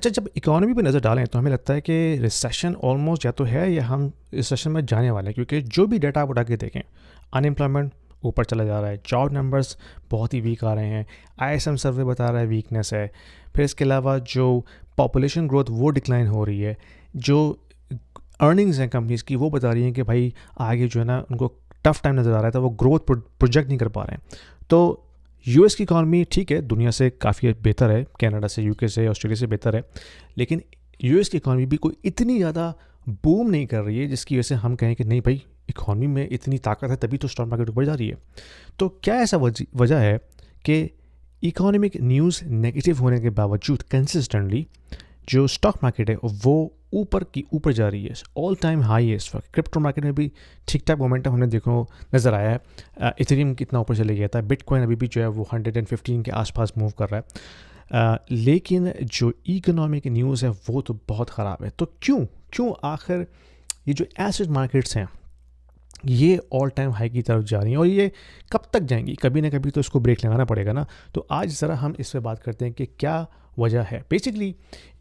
अच्छा, जब इकोनॉमी पे नज़र डालें तो हमें लगता है कि रिसेशन ऑलमोस्ट या तो है या हम रिसेशन में जाने वाले हैं, क्योंकि जो भी डाटा आप उठा के देखें, अनएम्प्लॉयमेंट ऊपर चला जा रहा है, जॉब नंबर्स बहुत ही वीक आ रहे हैं, आईएसएम सर्वे बता रहा है वीकनेस है, फिर इसके अलावा जो पॉपुलेशन ग्रोथ वो डिक्लाइन हो रही है, जो अर्निंग्स हैं कंपनीज़ की वो बता रही हैं कि भाई आगे जो है ना उनको टफ टाइम नज़र आ रहा है, तो वो ग्रोथ प्रोजेक्ट नहीं कर पा रहे हैं। तो यूएस की इकॉनमी ठीक है, दुनिया से काफ़ी बेहतर है, कनाडा से, यूके से, ऑस्ट्रेलिया से बेहतर है, लेकिन यूएस की इकॉनमी भी कोई इतनी ज़्यादा बूम नहीं कर रही है जिसकी वजह से हम कहें कि नहीं भाई इकॉनमी में इतनी ताकत है तभी तो स्टॉक मार्केट ऊपर जा रही है। तो क्या ऐसा वजह है कि इकोनॉमिक न्यूज़ नेगेटिव होने के बावजूद कंसिस्टेंटली जो स्टॉक मार्केट है वो ऊपर की ऊपर जा रही है, ऑल टाइम हाई है इस वक्त। क्रिप्टो मार्केट में भी ठीक ठाक मोमेंटम हमने देखो नज़र आया है। इथेरियम कितना ऊपर चले गया था, बिटकॉइन अभी भी जो है वो 115 के आसपास मूव कर रहा है। लेकिन जो इकोनॉमिक न्यूज़ है वो तो बहुत ख़राब है। तो क्यों आखिर ये जो एसेट मार्केट्स हैं ये ऑल टाइम हाई की तरफ जा रही हैं, और ये कब तक जाएंगी? कभी ना कभी तो इसको ब्रेक लगाना पड़ेगा ना। तो आज ज़रा हम इस पर बात करते हैं कि क्या वजह है। बेसिकली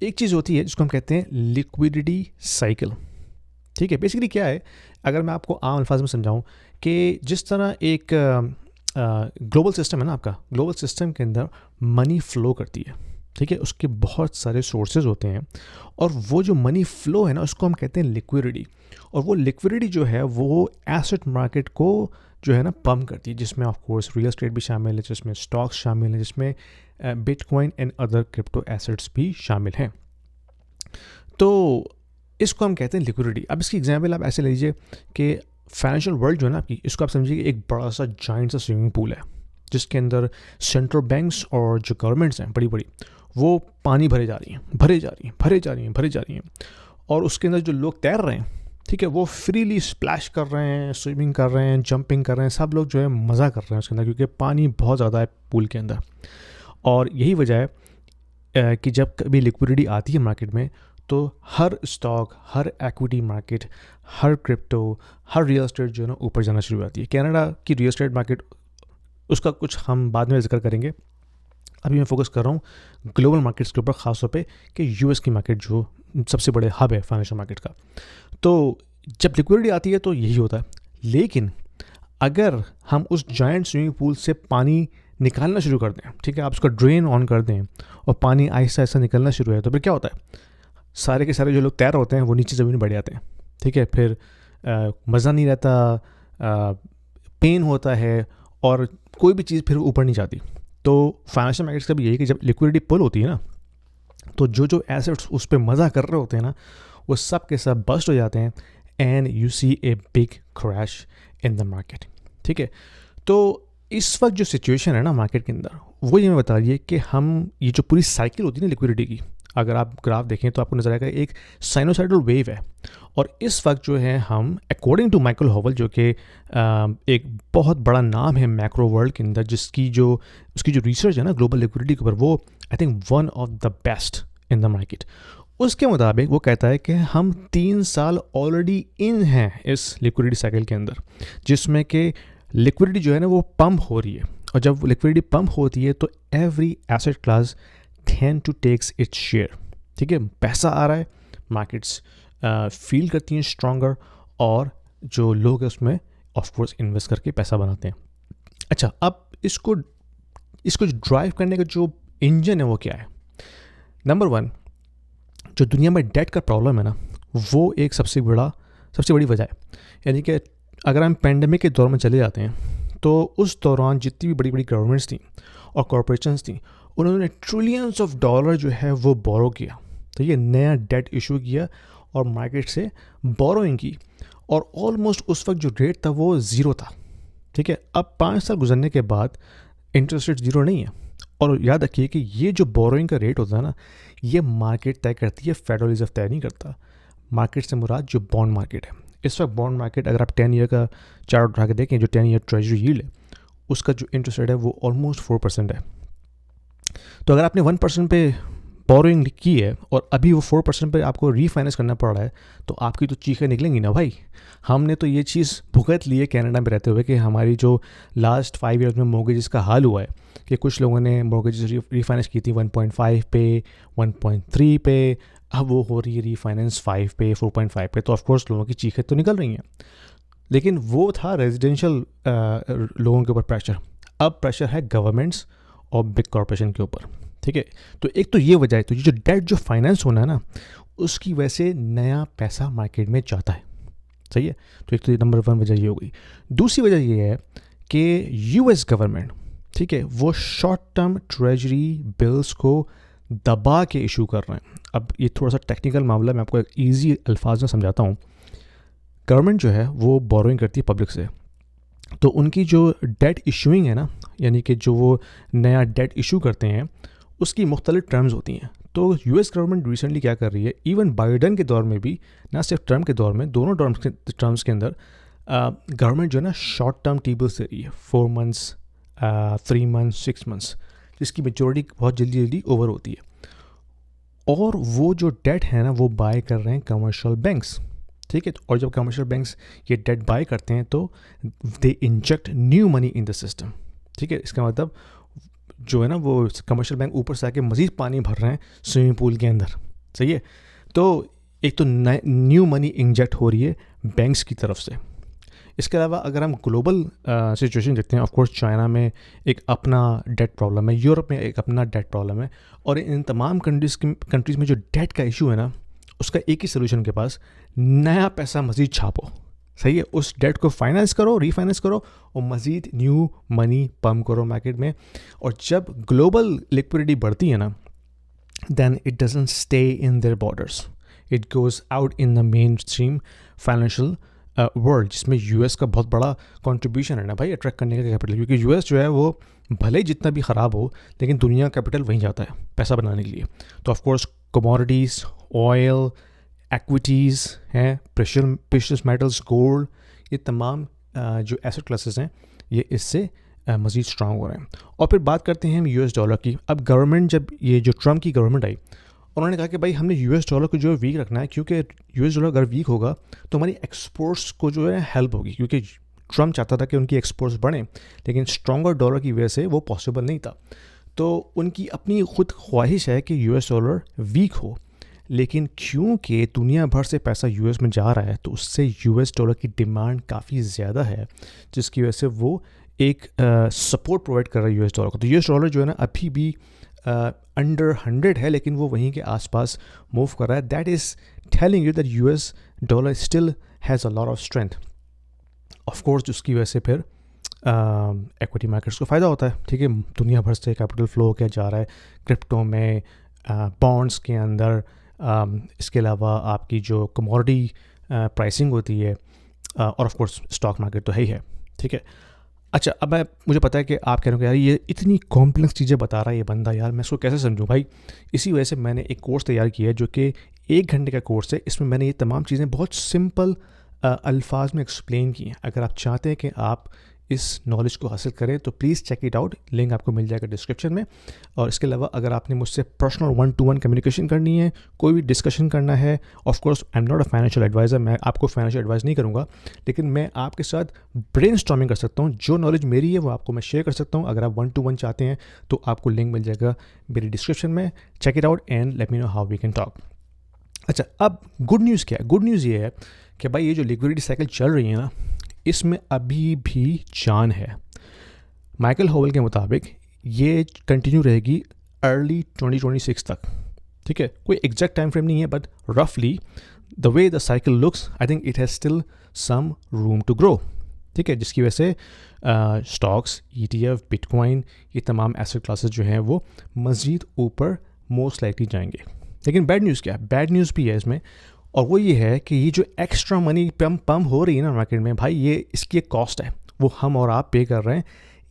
एक चीज़ होती है जिसको हम कहते हैं लिक्विडिटी साइकिल। ठीक है, बेसिकली क्या है, अगर मैं आपको आम अल्फाज में समझाऊं कि जिस तरह एक ग्लोबल सिस्टम है ना, आपका ग्लोबल सिस्टम के अंदर मनी फ्लो करती है, ठीक है, उसके बहुत सारे सोर्सेज होते हैं, और वो जो मनी फ्लो है ना उसको हम कहते हैं लिक्विडिटी। और वो लिक्विडिटी जो है वो एसेट मार्केट को जो है ना पम्प करती है, जिसमें ऑफ कोर्स रियल एस्टेट भी शामिल है, जिसमें स्टॉक्स शामिल हैं, जिसमें bitcoin and other crypto assets भी शामिल हैं। तो इसको हम कहते हैं लिक्विडिटी। अब इसकी एग्जांपल आप ऐसे लीजिए कि फाइनेंशियल वर्ल्ड जो है ना आपकी, इसको आप समझिए एक बड़ा सा जाइंट सा स्विमिंग पूल है जिसके अंदर सेंट्रल बैंक्स और जो गवर्नमेंट्स हैं बड़ी बड़ी वो पानी भरे जा रही हैं, और उसके अंदर जो लोग तैर रहे हैं, ठीक है, वो फ्रीली स्प्लैश कर रहे हैं, स्विमिंग कर रहे हैं, जंपिंग कर रहे हैं, सब लोग जो है मज़ा कर रहे हैं उसके अंदर, क्योंकि पानी बहुत ज़्यादा है पूल के अंदर। और यही वजह है कि जब कभी लिक्विडिटी आती है मार्केट में तो हर स्टॉक, हर एक्विटी मार्केट, हर क्रिप्टो, हर रियल एस्टेट जो है ना ऊपर जाना शुरू हो जाती है। कनाडा की रियल एस्टेट मार्केट, उसका कुछ हम बाद में जिक्र करेंगे। अभी मैं फोकस कर रहा हूँ ग्लोबल मार्केट्स के ऊपर, ख़ास तौर पे कि यूएस की मार्केट जो सबसे बड़े हब है फाइनेंशियल मार्केट का। तो जब लिक्विडिटी आती है तो यही होता है। लेकिन अगर हम उस जायंट स्विमिंग पूल से पानी निकालना शुरू कर दें, ठीक है, आप उसका ड्रेन ऑन कर दें और पानी आहिस्ता आहिस्ता निकलना शुरू है, तो फिर क्या होता है, सारे के सारे जो लोग तैर होते हैं वो नीचे ज़मीन बढ़ जाते हैं। ठीक है, फिर मज़ा नहीं रहता, पेन होता है, और कोई भी चीज़ फिर ऊपर नहीं जाती। तो फाइनेंशियल मार्केट्स का भी यही कि जब लिक्विडिटी पुल होती है ना, तो जो एसेट्स उस पर मज़ा कर रहे होते हैं ना, वो सब के सब बस्ट हो जाते हैं, and you see a big crash in the market. ठीक है, तो इस वक्त जो सिचुएशन है ना मार्केट के अंदर, वो ये मैं बता रही है कि हम ये जो पूरी साइकिल होती है ना लिक्विडिटी की, अगर आप ग्राफ देखें तो आपको नजर आएगा एक साइनोसाइडल वेव है। और इस वक्त जो है हम अकॉर्डिंग टू माइकल होवल, जो कि एक बहुत बड़ा नाम है मैक्रो वर्ल्ड के अंदर, उसकी जो रिसर्च है ना ग्लोबल लिक्विडिटी के ऊपर, वो I think one of the best in the market. उसके मुताबिक वो कहता है कि हम 3 साल ऑलरेडी इन हैं इस लिक्विडिटी साइकिल के अंदर, जिसमें कि लिक्विडिटी जो है ना वो पंप हो रही है। और जब लिक्विडिटी पंप होती है तो every asset class tend to takes its share. ठीक है, पैसा आ रहा है, मार्केट्स फील करती हैं स्ट्रॉन्गर, और जो लोग हैं उसमें ऑफकोर्स इन्वेस्ट करके पैसा बनाते हैं। अच्छा, अब इसको ड्राइव करने का जो इंजन है वो क्या है? नंबर 1, जो दुनिया में डेट का प्रॉब्लम है ना, वो एक सबसे बड़ी वजह है। यानी कि अगर हम पेंडेमिक के दौर में चले जाते हैं तो उस दौरान जितनी भी बड़ी बड़ी गवर्नमेंट्स थी और कॉरपोरेशंस थी, उन्होंने ट्रिलियंस ऑफ डॉलर जो है वो बोरो किया। तो ये नया डेट इशू किया और मार्केट से बोरोइंग की, और ऑलमोस्ट उस वक्त जो रेट था वो ज़ीरो था। ठीक है, अब 5 साल गुजरने के बाद इंटरेस्ट रेट ज़ीरो नहीं है। और याद रखिए कि ये जो बोरोइंग का रेट होता है ना, ये मार्केट तय करती है, फेडरल रिजर्व तय नहीं करता। मार्केट से मुराद जो बॉन्ड मार्केट है। इस वक्त बॉन्ड मार्केट, अगर आप 10 ईयर का चार्ट उठा के देखें, जो 10 ईयर ट्रेजरी यील्ड है, उसका जो इंटरेस्ट रेट है वो ऑलमोस्ट 4% है। तो अगर आपने 1% पे बोरोइंग की है और अभी वो 4% पे आपको रीफाइनेंस करना पड़ रहा है, तो आपकी तो चीखें निकलेंगी ना भाई। हमने तो ये चीज़ भुगत ली है कनाडा में रहते हुए कि हमारी जो लास्ट 5 ईयर्स में मॉर्गेजेस का हाल हुआ है कि कुछ लोगों ने मॉर्गेजेस रीफाइनेंस की थी 1.5 पे, 1.3 पे, अब वो हो रही है रीफाइनेंस 5 पे, 4.5 पे, तो ऑफकोर्स लोगों की चीखें तो निकल रही हैं। लेकिन वो था रेजिडेंशियल लोगों के ऊपर प्रेशर, अब प्रेशर है गवर्नमेंट्स और बिग कॉरपोरेशन के ऊपर, ठीक है। तो एक तो ये वजह है, तो ये जो डेट जो फाइनेंस होना है ना, उसकी वजह से नया पैसा मार्केट में जाता है, सही है। तो एक तो नंबर 1 वजह ये हो गई। दूसरी वजह ये है कि यूएस गवर्नमेंट, ठीक है, वो शॉर्ट टर्म ट्रेजरी बिल्स को दबा के इशू कर रहे हैं। अब ये थोड़ा सा टेक्निकल मामला, मैं आपको एक ईजी अल्फाज में समझाता हूँ। गवर्नमेंट जो है वो बोरोइंग करती है पब्लिक से, तो उनकी जो डेट इशूइंग है ना, यानी कि जो वो नया डेट इशू करते हैं, उसकी मुख्तलिफ टर्म्स होती हैं। तो यूएस गवर्नमेंट रिसेंटली क्या कर रही है, इवन बाइडन के दौर में भी, ना सिर्फ ट्रम्प के दौर में, दोनों टर्म्स के अंदर गवर्नमेंट जो है ना शॉर्ट टर्म टी बिल्स दे रही है, 4 मंथ्स, 3 मंथ्स, 6 मंथ्स, जिसकी मेजोरिटी बहुत जल्दी जल्दी ओवर होती है। और वो जो डेट है ना वो बाय कर रहे हैं कमर्शियल बैंक्स, ठीक है। और जब कमर्शियल बैंक्स ये डेट बाय करते हैं तो they inject new money in the system, ठीक है। इसका मतलब जो है ना वो कमर्शियल बैंक ऊपर से आके मज़ीद पानी भर रहे हैं स्विमिंग पूल के अंदर, सही है। तो एक तो न्यू मनी इंजेक्ट हो रही है बैंक्स की तरफ से। इसके अलावा अगर हम ग्लोबल सिचुएशन देखते हैं, ऑफकोर्स चाइना में एक अपना डेट प्रॉब्लम है, यूरोप में एक अपना डेट प्रॉब्लम है, और इन तमाम कंट्रीज़ में जो डेट का इशू है ना, उसका एक ही सोल्यूशन के पास, नया पैसा मज़ीद छापो, सही है। उस डेट को फाइनेंस करो, रीफाइनेंस करो और मज़ीद न्यू मनी पम्प करो मार्केट में। और जब ग्लोबल लिक्विडिटी बढ़ती है ना, then it doesn't stay in their borders, it goes out in the main stream financial world, जिसमें यूएस का बहुत बड़ा कंट्रीब्यूशन है ना भाई अट्रैक्ट करने का कैपिटल, क्योंकि यूएस जो है वो भले ही जितना भी ख़राब हो, लेकिन दुनिया का कैपिटल वहीं जाता है पैसा बनाने के लिए। तो ऑफकोर्स कमोडिटीज़, ऑयल, एक्विटीज़ हैं, प्रेशियस मेटल्स, गोल्ड, ये तमाम जो एसेट क्लासेस हैं ये इससे मज़ीद स्ट्रांग हो रहे हैं। और फिर बात करते हैं हम यूएस डॉलर की। अब गवर्नमेंट, जब ये जो ट्रम्प की गवर्नमेंट आई, उन्होंने कहा कि भाई हमने यूएस डॉलर को जो है वीक रखना है, क्योंकि यूएस डॉलर अगर वीक होगा तो हमारी एक्सपोर्ट्स को जो है हेल्प होगी, क्योंकि ट्रम्प चाहता था कि उनकी एक्सपोर्ट्स बढ़ें, लेकिन स्ट्रॉन्गर डॉलर की वजह से वो पॉसिबल नहीं था। तो उनकी अपनी खुद ख्वाहिश है कि यूएस डॉलर वीक हो, लेकिन क्योंकि दुनिया भर से पैसा यूएस में जा रहा है, तो उससे यूएस डॉलर की डिमांड काफ़ी ज़्यादा है, जिसकी वजह से वो एक सपोर्ट प्रोवाइड कर रहा है यूएस डॉलर को। तो यूएस डॉलर जो है ना अभी भी अंडर 100 है, लेकिन वो वहीं के आसपास मूव कर रहा है। That is telling you that US dollar still has a lot of strength. Of course उसकी वजह से फिर इक्विटी मार्केट्स को फ़ायदा होता है, ठीक है। दुनिया भर से कैपिटल फ्लो किया जा रहा है क्रिप्टो में, बॉन्ड्स के अंदर, इसके अलावा आपकी जो कमोडिटी प्राइसिंग होती है, और ऑफ कोर्स स्टॉक मार्केट तो है ही है, ठीक है। अच्छा, अब मुझे पता है कि आप कह रहे हो यार ये इतनी कॉम्प्लेक्स चीज़ें बता रहा है ये बंदा, यार मैं इसको कैसे समझूं भाई। इसी वजह से मैंने एक कोर्स तैयार किया है जो कि 1 घंटे का कोर्स है। इसमें मैंने ये तमाम चीज़ें बहुत सिंपल अल्फाज में एक्सप्लेन की हैं। अगर आप चाहते हैं कि आप इस नॉलेज को हासिल करें तो please check it out, link आपको मिल जाएगा डिस्क्रिप्शन में। और इसके अलावा अगर आपने मुझसे पर्सनल 1-to-1 कम्युनिकेशन करनी है, कोई भी डिस्कशन करना है, of course I am not a financial advisor, मैं आपको फाइनेंशियल एडवाइस नहीं करूँगा, लेकिन मैं आपके साथ ब्रेनस्टॉर्मिंग कर सकता हूँ। जो नॉलेज मेरी है वो आपको मैं शेयर कर सकता हूँ। अगर आप 1-to-1 चाहते हैं तो आपको लिंक मिल जाएगा मेरी डिस्क्रिप्शन में, check it out and let me know how we can talk. अच्छा, अब गुड न्यूज़ क्या है? गुड न्यूज़ ये है कि भाई ये जो लिक्विडिटी साइकिल चल रही है ना, इसमें अभी भी जान है। माइकल होवल के मुताबिक ये कंटिन्यू रहेगी अर्ली 2026 तक, ठीक है। कोई एग्जैक्ट टाइम फ्रेम नहीं है, बट रफली the way the cycle looks, I think it has still some room to grow, ठीक है। जिसकी वजह से स्टॉक्स, ETF, बिटकॉइन, ये तमाम एसेट क्लासेस जो हैं वो मज़ीद ऊपर मोस्ट लाइकली जाएंगे। लेकिन बैड न्यूज़ क्या है? बैड न्यूज़ भी है इसमें, और वो ये है कि ये जो एक्स्ट्रा मनी पम्प हो रही है ना मार्केट में, भाई ये इसकी एक कॉस्ट है, वो हम और आप पे कर रहे हैं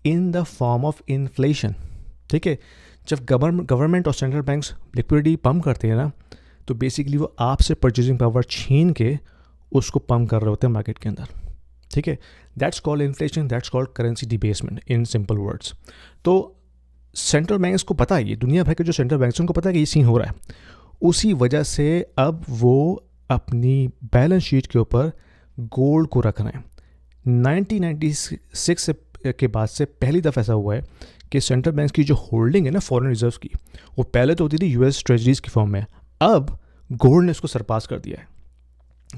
in the form of inflation, ठीक है। जब गवर्नमेंट और सेंट्रल बैंक्स लिक्विडिटी पम्प करते हैं ना, तो बेसिकली वो आपसे परचेजिंग पावर छीन के उसको पम्प कर रहे होते हैं मार्केट के अंदर, ठीक है। That's called inflation, that's called currency debasement in simple words. तो सेंट्रल बैंक्स को पता है, ये दुनिया भर के जो सेंट्रल बैंक्स हैं उनको पता है कि ये सीन हो रहा है। उसी वजह से अब वो अपनी बैलेंस शीट के ऊपर गोल्ड को रख रहे हैं। 1996 के बाद से पहली दफ़ा ऐसा हुआ है कि सेंट्रल बैंक्स की जो होल्डिंग है ना फॉरेन रिजर्व्स की, वो पहले तो होती थी यूएस ट्रेजरीज की फॉर्म में, अब गोल्ड ने उसको सरपास कर दिया है।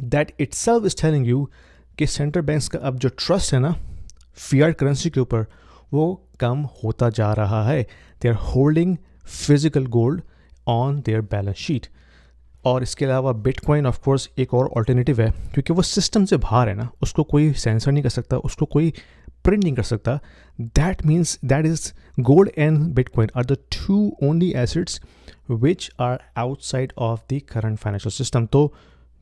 That itself is telling you कि सेंट्रल बैंक्स का अब जो ट्रस्ट है ना फियाट करेंसी के ऊपर, वो कम होता जा रहा है। They are holding physical gold on their balance sheet. और इसके अलावा बिटकॉइन ऑफ कोर्स एक और अल्टरनेटिव है, क्योंकि वो सिस्टम से बाहर है ना, उसको कोई सेंसर नहीं कर सकता, उसको कोई प्रिंट नहीं कर सकता। That means that is gold and bitcoin are the two only assets which are outside of the current financial system. तो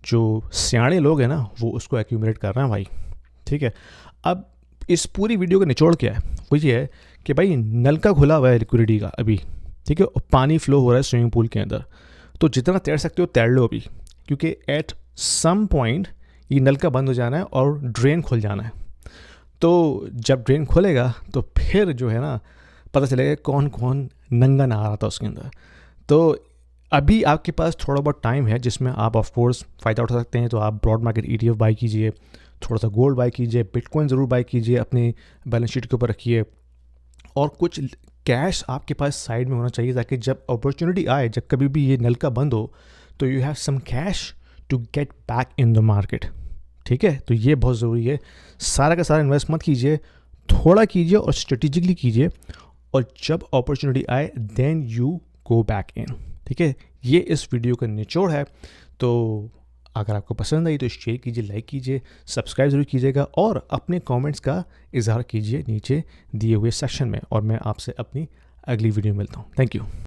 जो सियाणे लोग हैं ना वो उसको एक्यूमुलेट कर रहे हैं भाई, ठीक है। अब इस पूरी वीडियो का निचोड़ क्या है, वो ये है कि भाई नलका खुला हुआ है लिक्विडिटी का अभी, ठीक है, और पानी फ्लो हो रहा है स्विमिंग पूल के अंदर, तो जितना तैर सकते हो तैर लो अभी, क्योंकि एट सम पॉइंट ये नलका बंद हो जाना है और ड्रेन खुल जाना है। तो जब ड्रेन खुलेगा तो फिर जो है ना पता चलेगा कौन कौन नंगा नहा रहा था उसके अंदर। तो अभी आपके पास थोड़ा बहुत टाइम है जिसमें आप ऑफ कोर्स फ़ायदा उठा सकते हैं। तो आप ब्रॉड मार्केट ETF बाई कीजिए, थोड़ा सा गोल्ड बाई कीजिए, बिटकॉइन ज़रूर बाई कीजिए, अपनी बैलेंस शीट के ऊपर रखिए, और कुछ कैश आपके पास साइड में होना चाहिए ताकि जब अपॉर्चुनिटी आए, जब कभी भी ये नलका बंद हो, तो you have some cash to get back in the market, ठीक है। तो ये बहुत ज़रूरी है। सारा का सारा इन्वेस्ट मत कीजिए, थोड़ा कीजिए और स्ट्रेटेजिकली कीजिए, और जब अपॉर्चुनिटी आए then you go back in, ठीक है। ये इस वीडियो का निचोड़ है। तो अगर आपको पसंद आई तो शेयर कीजिए, लाइक कीजिए, सब्सक्राइब ज़रूर कीजिएगा, और अपने कमेंट्स का इजहार कीजिए नीचे दिए हुए सेक्शन में, और मैं आपसे अपनी अगली वीडियो में मिलता हूँ। Thank you.